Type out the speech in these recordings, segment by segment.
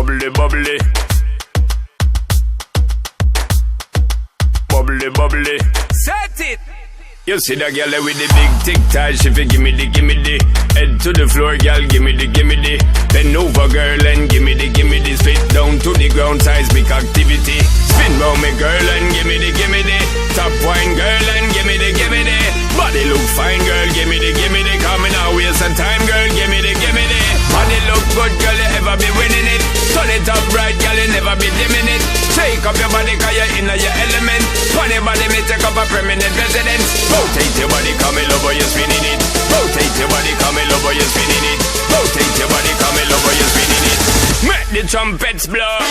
bubbly, bubbly. Bubbly, bubbly. Set it! You see that girl with the big tic tac, she fi gimme the. Head to the floor, girl, gimme the. Bend over, girl, and gimme the. Spit down to the ground, seismic activity. Spin round me, girl, and gimme the. Top wine, girl, and gimme the. Body look fine, girl, gimme the. Coming out, waste some time, girl, gimme the. Body look good, girl, you ever be winning it. Turn it up right, girl, you never be dimming it. Shake up your body, cause you're in your element. Funny body, me take up a permanent residence. Rotate your body, come in over, you're spinning it. Rotate your body, come in over, you're spinning it. Rotate your body, come in over, you're spinning it. Make the trumpets blow.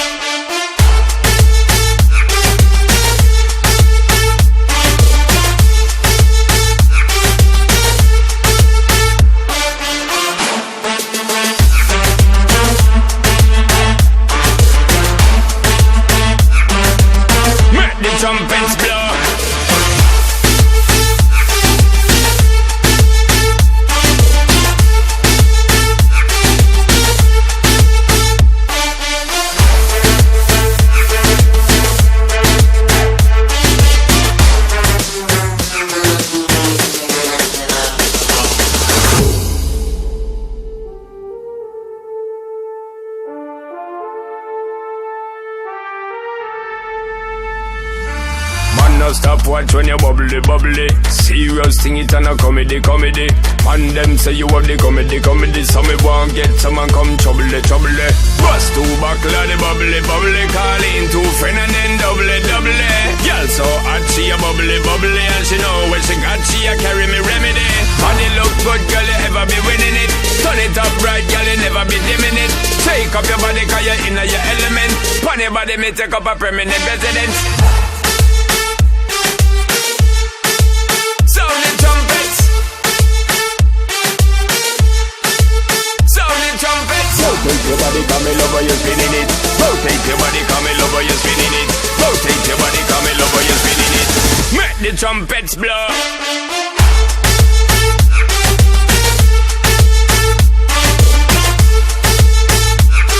Trumpets blow. No stop watch when you bubbly, bubbly. Serious thing, it and a comedy. And them say you have the comedy. So me won't get someone come trouble. Bust two buckle of the bubbly. Call in two friend and then double. Girl so hot, she a bubbly. And she know when she got, she a carry me remedy. Body look good, girl, you ever be winning it. Turn it up right, girl, you never be dimming it. Take up your body, cause you're in your element. Pon your body, me take up a permanent residence. Rotate your body, come in over, you're spinning it. Rotate your body, come in over, you're spinning it. Rotate your body, come in over, you're spinning it. Make the trumpets blow.